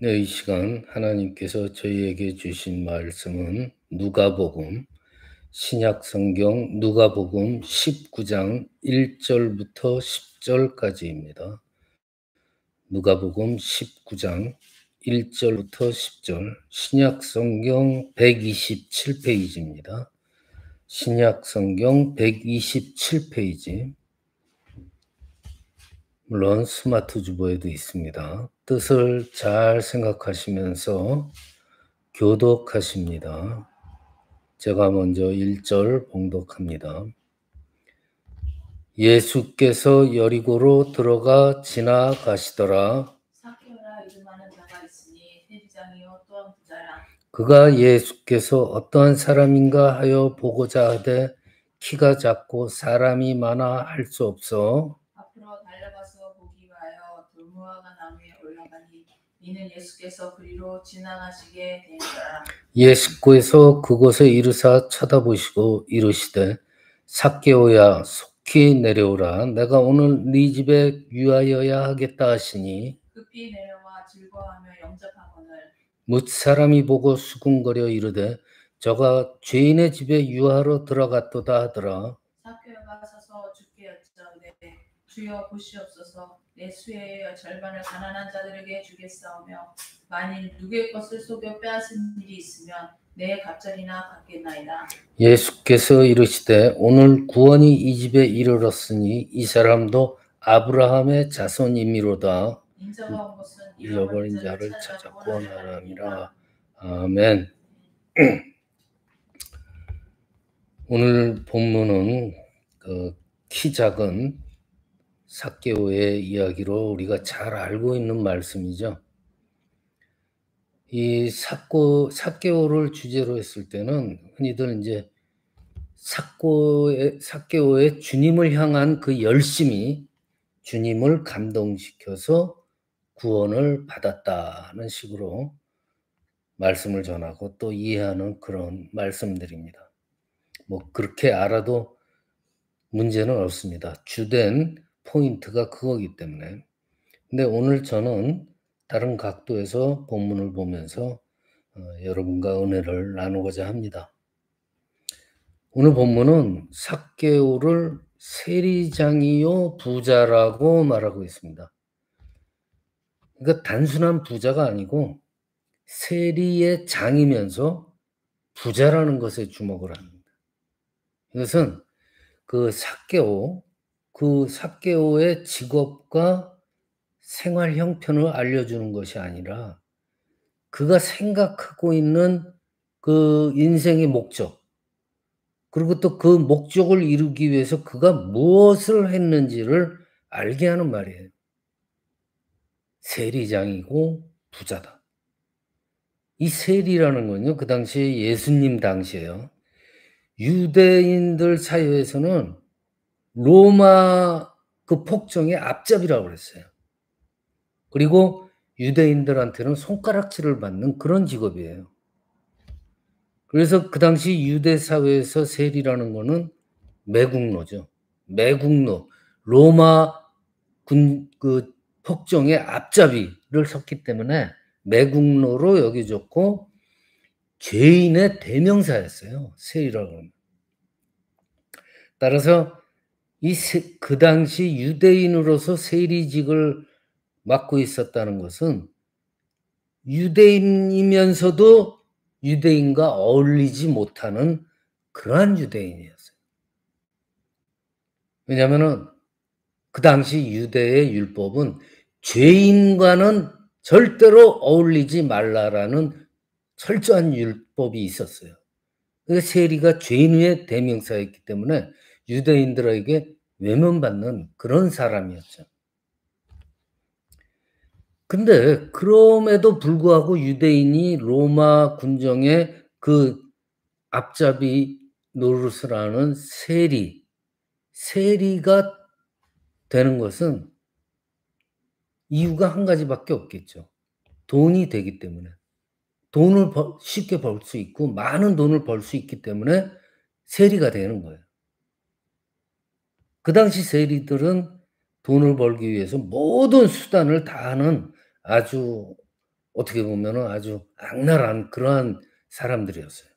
네, 이 시간 하나님께서 저희에게 주신 말씀은 누가복음 신약 성경 누가복음 19장 1절부터 10절까지입니다. 누가복음 19장 1절부터 10절 신약 성경 127페이지입니다. 신약 성경 127페이지. 물론 스마트 주보에도 있습니다. 뜻을 잘 생각하시면서 교독하십니다. 제가 먼저 1절 봉독합니다. 예수께서 여리고로 들어가 지나가시더라. 삭개오라 이름하는 자가 있으니 세리장이요 또한 부자라. 그가 예수께서 어떠한 사람인가 하여 보고자 하되 키가 작고 사람이 많아 할 수 없어 앞으로 달려가서 보기 위하여 돌무화과 나무에 올라가니 이는 예수께서 그리로 지나가시게 되니라. 예수께서 그곳에 이르사 쳐다보시고 이르시되 삭개오야 속히 내려오라. 내가 오늘 네 집에 유하여야 하겠다 하시니 급히 내려와 즐거워하며 영접하거늘 뭇 사람이 보고 수군거려 이르되 저가 죄인의 집에 유하러 들어갔도다 하더라. 삭개오가 서서 주께 여짜오되 주여 보시옵소서 내 수혜의 절반을 가난한 자들에게 주겠사오며 만일 누구의 것을 속여 빼앗은 일이 있으면 내 갑절이나 갚겠나이다. 예수께서 이르시되 오늘 구원이 이 집에 이르렀으니 이 사람도 아브라함의 자손이미로다. 인자가 온 것은 잃어버린 자를 찾아 구원하람이라. 아멘. 오늘 본문은 키 작은 삭개오의 이야기로 우리가 잘 알고 있는 말씀이죠. 이 삭개오를 주제로 했을 때는 흔히들 이제 삭개오의 주님을 향한 그 열심이 주님을 감동시켜서 구원을 받았다는 식으로 말씀을 전하고 또 이해하는 그런 말씀들입니다. 뭐 그렇게 알아도 문제는 없습니다. 주된 포인트가 그거기 때문에. 근데 오늘 저는 다른 각도에서 본문을 보면서 여러분과 은혜를 나누고자 합니다. 오늘 본문은 삭개오를 세리장이요 부자라고 말하고 있습니다. 그러니까 단순한 부자가 아니고 세리의 장이면서 부자라는 것에 주목을 합니다. 이것은 그 삭개오의 직업과 생활 형편을 알려주는 것이 아니라 그가 생각하고 있는 그 인생의 목적, 그리고 또 그 목적을 이루기 위해서 그가 무엇을 했는지를 알게 하는 말이에요. 세리장이고 부자다. 이 세리라는 건요, 그 당시에 예수님 당시에요. 유대인들 사이에서는 로마 그 폭정의 앞잡이라고 그랬어요. 그리고 유대인들한테는 손가락질을 받는 그런 직업이에요. 그래서 그 당시 유대 사회에서 세리라는 거는 매국노죠. 매국노, 로마 그 폭정의 앞잡이를 섰기 때문에 매국노로 여겨졌고 죄인의 대명사였어요. 세리라고 하면. 따라서 그 당시 유대인으로서 세리직을 맡고 있었다는 것은 유대인이면서도 유대인과 어울리지 못하는 그러한 유대인이었어요. 왜냐하면은 그 당시 유대의 율법은 죄인과는 절대로 어울리지 말라라는 철저한 율법이 있었어요. 그 세리가 죄인의 대명사였기 때문에 유대인들에게 외면받는 그런 사람이었죠. 근데 그럼에도 불구하고 유대인이 로마 군정의 그 앞잡이 노릇을 하는 세리가 되는 것은 이유가 한 가지밖에 없겠죠. 돈이 되기 때문에. 돈을 쉽게 벌 수 있고 많은 돈을 벌 수 있기 때문에 세리가 되는 거예요. 그 당시 세리들은 돈을 벌기 위해서 모든 수단을 다하는 아주 어떻게 보면은 아주 악랄한 그러한 사람들이었어요.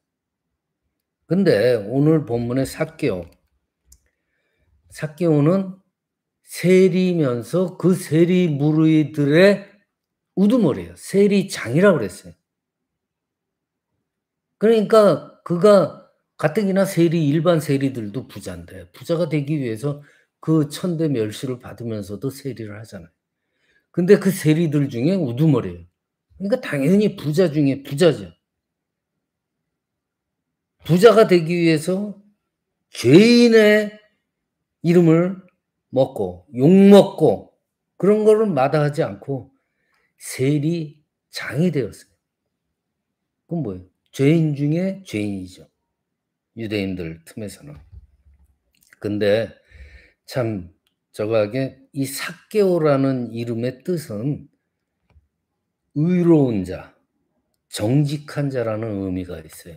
근데 오늘 본문의 삭개오는 세리면서 그 세리 무리들의 우두머리예요. 세리장이라고 그랬어요. 그러니까 그가 가뜩이나 일반 세리들도 부자인데 부자가 되기 위해서 그 천대 멸시를 받으면서도 세리를 하잖아요. 근데 그 세리들 중에 우두머리예요. 그러니까 당연히 부자 중에 부자죠. 부자가 되기 위해서 죄인의 이름을 먹고 욕먹고 그런 거를 마다하지 않고 세리장이 되었어요. 그건 뭐예요? 죄인 중에 죄인이죠. 유대인들 틈에서는. 근데 참 저거하게 이 삭개오라는 이름의 뜻은 의로운 자, 정직한 자라는 의미가 있어요.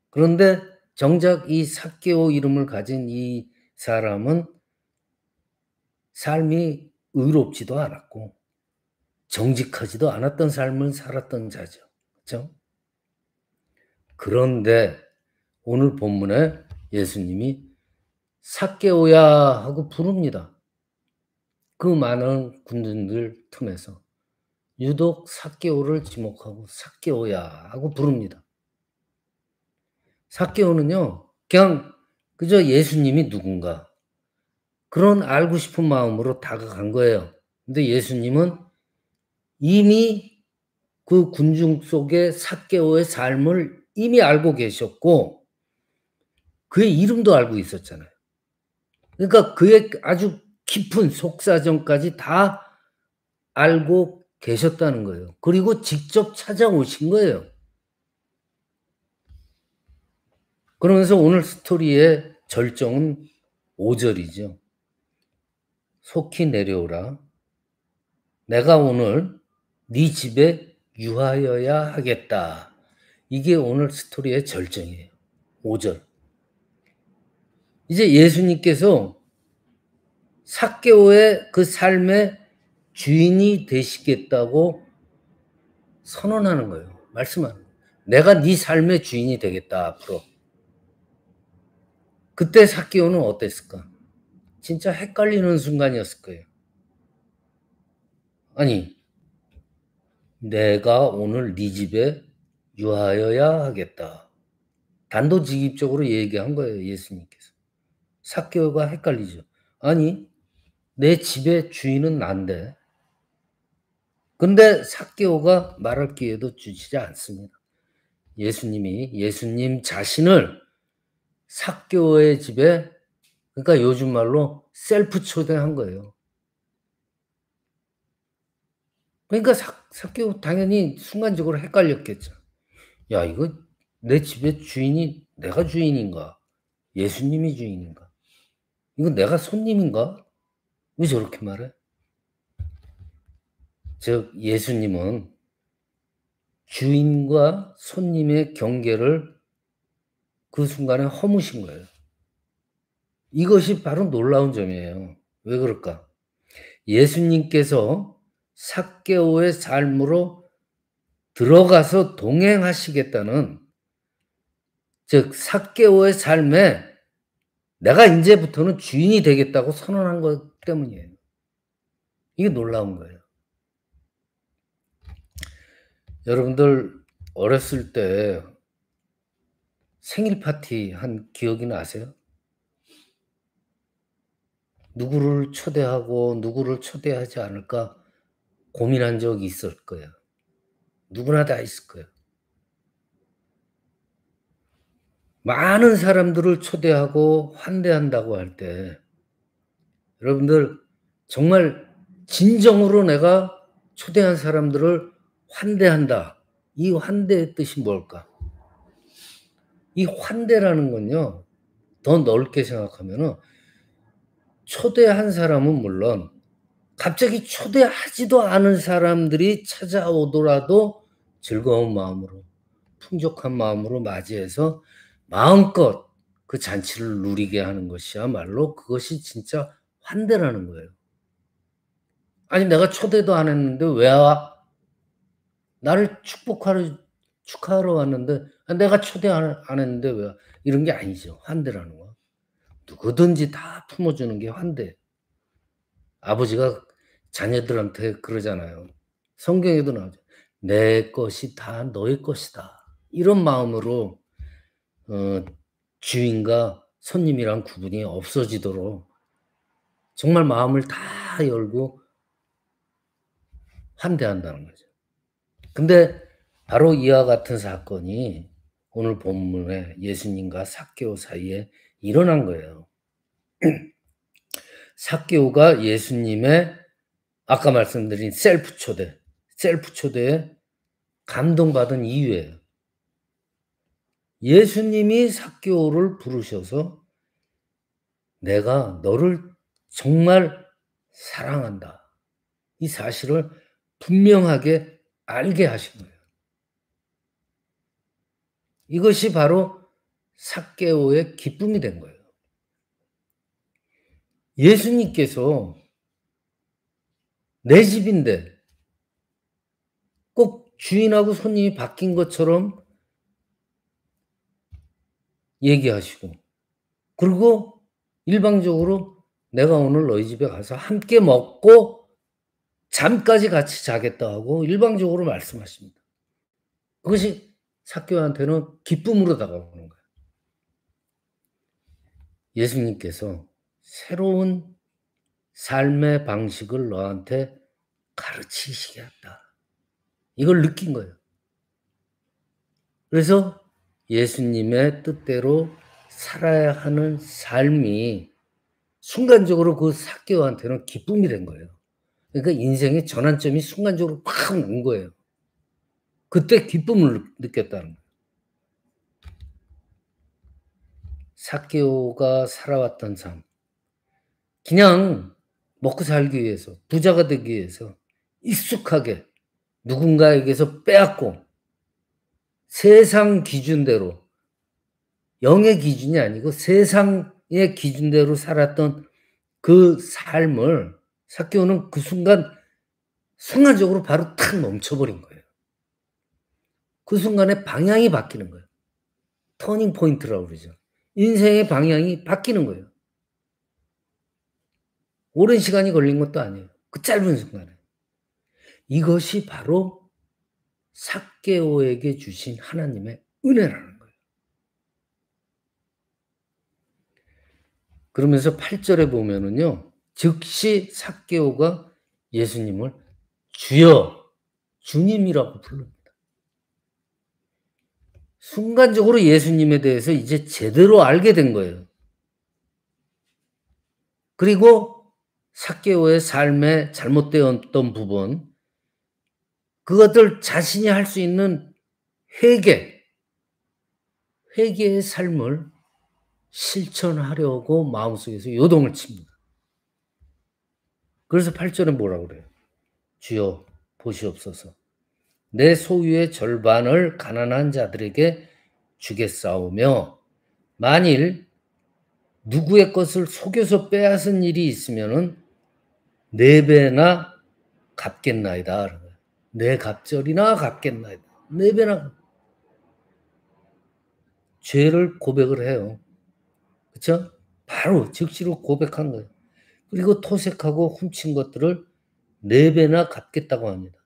그런데 정작 이 삭개오 이름을 가진 이 사람은 삶이 의롭지도 않았고 정직하지도 않았던 삶을 살았던 자죠. 그렇죠? 그런데 오늘 본문에 예수님이 삭개오야 하고 부릅니다. 그 많은 군중들 틈에서 유독 삭개오를 지목하고 삭개오야 하고 부릅니다. 삭개오는요, 그냥 그저 예수님이 누군가 그런 알고 싶은 마음으로 다가간 거예요. 근데 예수님은 이미 그 군중 속에 삭개오의 삶을 이미 알고 계셨고 그의 이름도 알고 있었잖아요. 그러니까 그의 아주 깊은 속사정까지 다 알고 계셨다는 거예요. 그리고 직접 찾아오신 거예요. 그러면서 오늘 스토리의 절정은 5절이죠. 속히 내려오라. 내가 오늘 네 집에 유하여야 하겠다. 이게 오늘 스토리의 절정이에요. 5절. 이제 예수님께서 삭개오의 그 삶의 주인이 되시겠다고 선언하는 거예요. 말씀하는 거예요. 내가 네 삶의 주인이 되겠다 앞으로. 그때 삭개오는 어땠을까? 진짜 헷갈리는 순간이었을 거예요. 아니, 내가 오늘 네 집에 유하여야 하겠다. 단도직입적으로 얘기한 거예요, 예수님께서. 삭개오가 헷갈리죠. 아니, 내 집의 주인은 난데. 근데 삭개오가 말할 기회도 주시지 않습니다. 예수님이 예수님 자신을 삭개오의 집에, 그러니까 요즘 말로 셀프 초대한 거예요. 그러니까 삭개오 당연히 순간적으로 헷갈렸겠죠. 야, 이거 내 집의 주인이 내가 주인인가? 예수님이 주인인가? 이거 내가 손님인가? 왜 저렇게 말해? 즉 예수님은 주인과 손님의 경계를 그 순간에 허무신 거예요. 이것이 바로 놀라운 점이에요. 왜 그럴까? 예수님께서 삭개오의 삶으로 들어가서 동행하시겠다는, 즉 삭개오의 삶에 내가 이제부터는 주인이 되겠다고 선언한 것 때문이에요. 이게 놀라운 거예요. 여러분들 어렸을 때 생일 파티 한 기억이 나세요? 누구를 초대하고 누구를 초대하지 않을까 고민한 적이 있을 거예요. 누구나 다 있을 거예요. 많은 사람들을 초대하고 환대한다고 할 때 여러분들 정말 진정으로 내가 초대한 사람들을 환대한다. 이 환대의 뜻이 뭘까? 이 환대라는 건요, 더 넓게 생각하면은 초대한 사람은 물론 갑자기 초대하지도 않은 사람들이 찾아오더라도 즐거운 마음으로, 풍족한 마음으로 맞이해서 마음껏 그 잔치를 누리게 하는 것이야말로 그것이 진짜 환대라는 거예요. 아니 내가 초대도 안 했는데 왜 와? 나를 축하하러 왔는데 내가 초대 안 했는데 왜 이런 게 아니죠. 환대라는 거. 누구든지 다 품어주는 게 환대. 아버지가 자녀들한테 그러잖아요. 성경에도 나오죠. 내 것이 다 너의 것이다. 이런 마음으로 주인과 손님이란 구분이 없어지도록 정말 마음을 다 열고 환대한다는 거죠. 근데 바로 이와 같은 사건이 오늘 본문에 예수님과 삭개오 사이에 일어난 거예요. 삭개오가 예수님의 아까 말씀드린 셀프 초대에 감동받은 이유예요. 예수님이 삭개오를 부르셔서 내가 너를 정말 사랑한다. 이 사실을 분명하게 알게 하신 거예요. 이것이 바로 삭개오의 기쁨이 된 거예요. 예수님께서 내 집인데 꼭 주인하고 손님이 바뀐 것처럼 얘기하시고, 그리고 일방적으로 내가 오늘 너희 집에 가서 함께 먹고 잠까지 같이 자겠다 하고 일방적으로 말씀하십니다. 그것이 삭개오한테는 기쁨으로 다가오는 거예요. 예수님께서 새로운 삶의 방식을 너한테 가르치시겠다. 이걸 느낀 거예요. 그래서 예수님의 뜻대로 살아야 하는 삶이 순간적으로 그 삭개오한테는 기쁨이 된 거예요. 그러니까 인생의 전환점이 순간적으로 팍 온 거예요. 그때 기쁨을 느꼈다는 거예요. 삭개오가 살아왔던 삶. 그냥 먹고 살기 위해서, 부자가 되기 위해서 익숙하게 누군가에게서 빼앗고 세상 기준대로, 영의 기준이 아니고 세상의 기준대로 살았던 그 삶을 삭개오는 그 순간적으로 바로 탁 멈춰버린 거예요. 그 순간에 방향이 바뀌는 거예요. 터닝 포인트라고 그러죠. 인생의 방향이 바뀌는 거예요. 오랜 시간이 걸린 것도 아니에요. 그 짧은 순간에. 이것이 바로 삭개오에게 주신 하나님의 은혜라는 거예요. 그러면서 8절에 보면은요. 즉시 삭개오가 예수님을 주여, 주님이라고 부릅니다. 순간적으로 예수님에 대해서 이제 제대로 알게 된 거예요. 그리고 삭개오의 삶에 잘못되었던 부분, 그것들 자신이 할 수 있는 회개의 삶을 실천하려고 마음속에서 요동을 칩니다. 그래서 8절에 뭐라고 그래요? 주여 보시옵소서. 내 소유의 절반을 가난한 자들에게 주겠사오며 만일 누구의 것을 속여서 빼앗은 일이 있으면은 4배나 갚겠나이다. 내 갑절이나 갚겠나이다. 4배나. 죄를 고백을 해요. 그렇죠? 바로 즉시로 고백한 거예요. 그리고 토색하고 훔친 것들을 4배나 갚겠다고 합니다.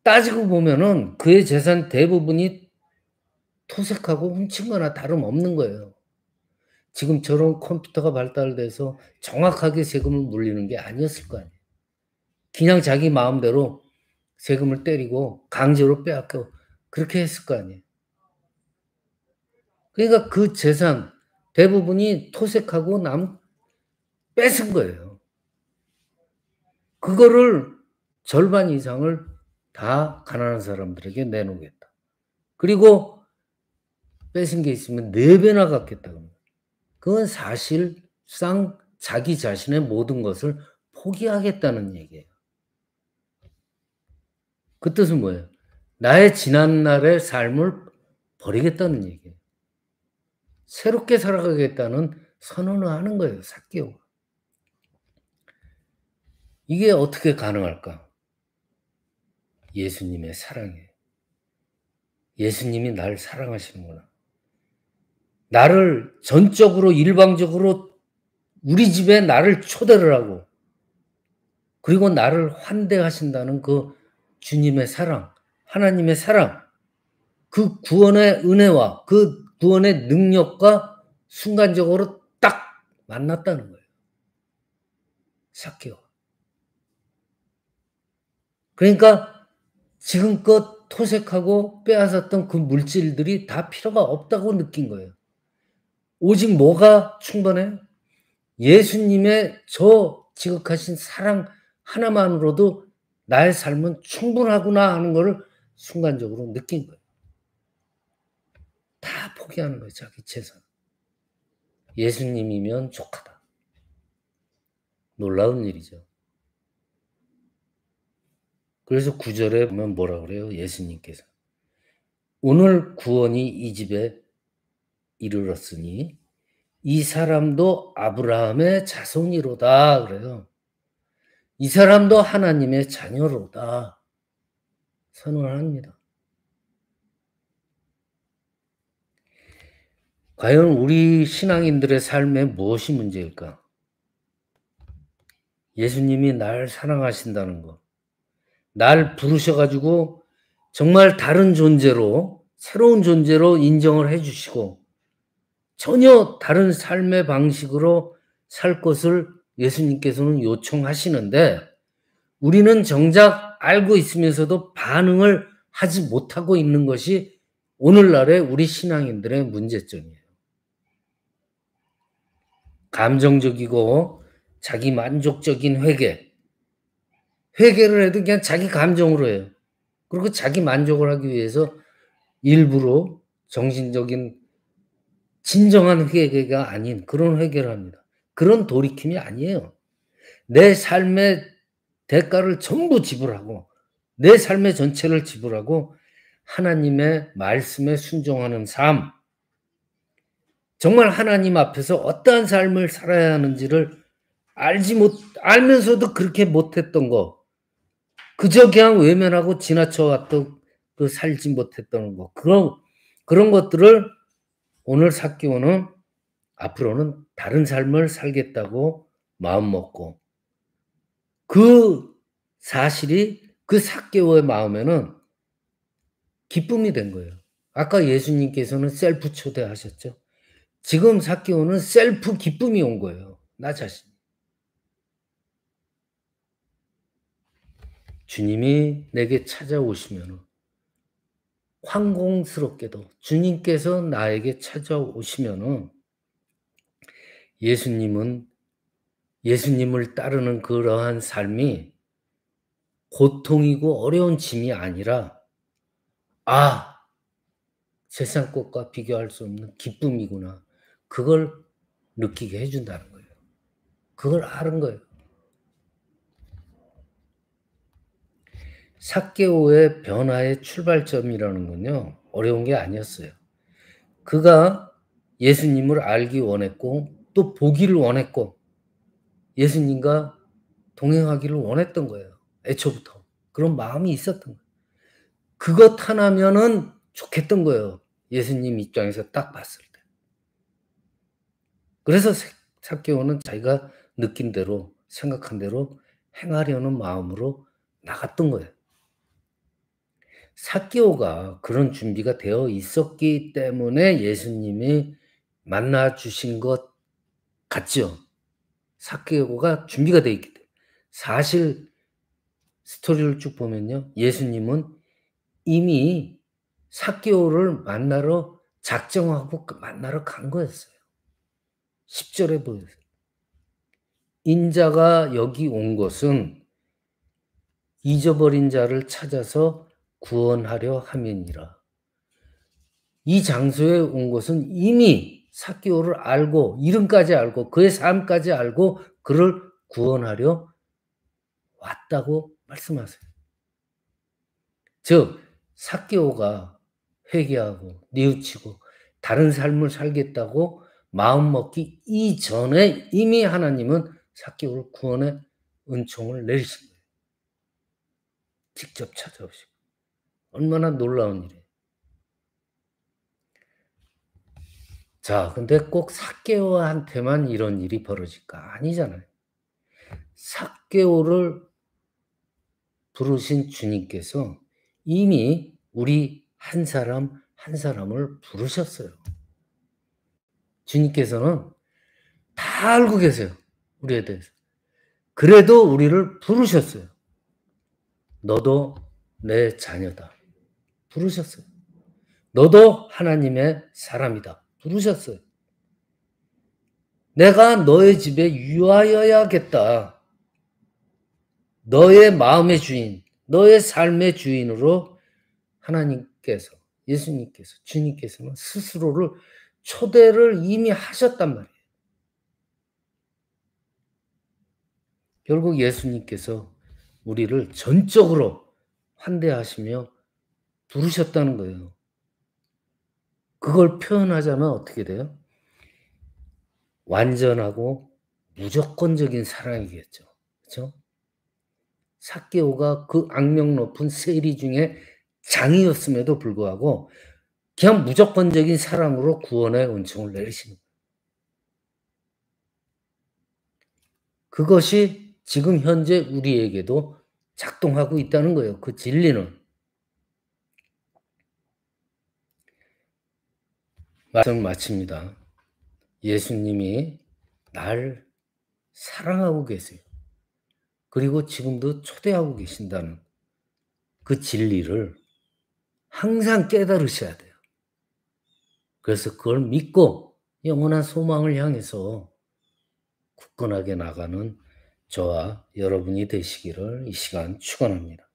따지고 보면은 그의 재산 대부분이 토색하고 훔친 거나 다름없는 거예요. 지금처럼 컴퓨터가 발달돼서 정확하게 세금을 물리는 게 아니었을 거 아니에요. 그냥 자기 마음대로 세금을 때리고 강제로 빼앗고 그렇게 했을 거 아니에요. 그러니까 그 재산 대부분이 토색하고 뺏은 거예요. 그거를 절반 이상을 다 가난한 사람들에게 내놓겠다. 그리고 뺏은 게 있으면 4배나 갚겠다고. 그건 사실상 자기 자신의 모든 것을 포기하겠다는 얘기예요. 그 뜻은 뭐예요? 나의 지난날의 삶을 버리겠다는 얘기예요. 새롭게 살아가겠다는 선언을 하는 거예요. 삭개오가. 이게 어떻게 가능할까? 예수님의 사랑이에요. 예수님이 나를 사랑하시는구나. 나를 전적으로 일방적으로 우리 집에 나를 초대를 하고 그리고 나를 환대하신다는 그 주님의 사랑, 하나님의 사랑, 그 구원의 은혜와 그 구원의 능력과 순간적으로 딱 만났다는 거예요. 삭개오. 그러니까 지금껏 토색하고 빼앗았던 그 물질들이 다 필요가 없다고 느낀 거예요. 오직 뭐가 충분해요? 예수님의 저 지극하신 사랑 하나만으로도 나의 삶은 충분하구나 하는 것을 순간적으로 느낀 거예요. 다 포기하는 거예요. 자기 재산. 예수님이면 족하다. 놀라운 일이죠. 그래서 9절에 보면 뭐라 그래요? 예수님께서. 오늘 구원이 이 집에 이르렀으니 이 사람도 아브라함의 자손이로다 그래요. 이 사람도 하나님의 자녀로다 선언합니다. 과연 우리 신앙인들의 삶에 무엇이 문제일까? 예수님이 날 사랑하신다는 것, 날 부르셔가지고 정말 다른 존재로, 새로운 존재로 인정을 해주시고 전혀 다른 삶의 방식으로 살 것을 예수님께서는 요청하시는데 우리는 정작 알고 있으면서도 반응을 하지 못하고 있는 것이 오늘날의 우리 신앙인들의 문제점이에요. 감정적이고 자기 만족적인 회개를 해도 그냥 자기 감정으로 해요. 그리고 자기 만족을 하기 위해서 일부러 정신적인 진정한 회개가 아닌 그런 회개를 합니다. 그런 돌이킴이 아니에요. 내 삶의 대가를 전부 지불하고 내 삶의 전체를 지불하고 하나님의 말씀에 순종하는 삶, 정말 하나님 앞에서 어떠한 삶을 살아야 하는지를 알면서도 그렇게 못했던 거, 그저 그냥 외면하고 지나쳐왔던 그 살지 못했던 거, 그런 것들을 오늘 삭개오는 앞으로는 다른 삶을 살겠다고 마음먹고 그 사실이 그 삭개오의 마음에는 기쁨이 된 거예요. 아까 예수님께서는 셀프 초대하셨죠. 지금 삭개오는 셀프 기쁨이 온 거예요. 나 자신. 주님이 내게 찾아오시면 황공스럽게도 주님께서 나에게 찾아오시면은 예수님을 따르는 그러한 삶이 고통이고 어려운 짐이 아니라 세상 것과 비교할 수 없는 기쁨이구나. 그걸 느끼게 해준다는 거예요. 그걸 아는 거예요. 삭개오의 변화의 출발점이라는 건요. 어려운 게 아니었어요. 그가 예수님을 알기 원했고 또 보기를 원했고 예수님과 동행하기를 원했던 거예요. 애초부터. 그런 마음이 있었던 거예요. 그것 하나면은 좋겠던 거예요. 예수님 입장에서 딱 봤을 때. 그래서 삭개오는 자기가 느낀 대로 생각한 대로 행하려는 마음으로 나갔던 거예요. 삭개오가 그런 준비가 되어 있었기 때문에 예수님이 만나 주신 것 같죠. 삭개오가 준비가 되어 있기 때문에. 사실 스토리를 쭉 보면요. 예수님은 이미 삭개오를 만나러 작정하고 만나러 간 거였어요. 10절에 보여요. 인자가 여기 온 것은 잊어버린 자를 찾아서 구원하려 함이니라. 이 장소에 온 것은 이미 삭개오를 알고 이름까지 알고 그의 삶까지 알고 그를 구원하려 왔다고 말씀하세요. 즉 삭개오가 회개하고 뉘우치고 다른 삶을 살겠다고 마음먹기 이전에 이미 하나님은 삭개오를 구원의 은총을 내리신 거예요. 직접 찾아오시고. 얼마나 놀라운 일이에요. 자, 근데 꼭 삭개오한테만 이런 일이 벌어질까? 아니잖아요. 삭개오를 부르신 주님께서 이미 우리 한 사람 한 사람을 부르셨어요. 주님께서는 다 알고 계세요. 우리에 대해서. 그래도 우리를 부르셨어요. 너도 내 자녀다. 부르셨어요. 너도 하나님의 사람이다. 부르셨어요. 내가 너의 집에 유하여야겠다. 너의 마음의 주인, 너의 삶의 주인으로 하나님께서, 예수님께서, 주님께서는 스스로를 초대를 이미 하셨단 말이에요. 결국 예수님께서 우리를 전적으로 환대하시며 부르셨다는 거예요. 그걸 표현하자면 어떻게 돼요? 완전하고 무조건적인 사랑이겠죠. 그렇죠? 삭개오가 그 악명 높은 세리 중에 장이었음에도 불구하고 그냥 무조건적인 사랑으로 구원의 은총을 내리시는 거예요. 그것이 지금 현재 우리에게도 작동하고 있다는 거예요. 그 진리는. 말씀 마칩니다. 예수님이 날 사랑하고 계세요. 그리고 지금도 초대하고 계신다는 그 진리를 항상 깨달으셔야 돼요. 그래서 그걸 믿고 영원한 소망을 향해서 굳건하게 나가는 저와 여러분이 되시기를 이 시간 축원합니다.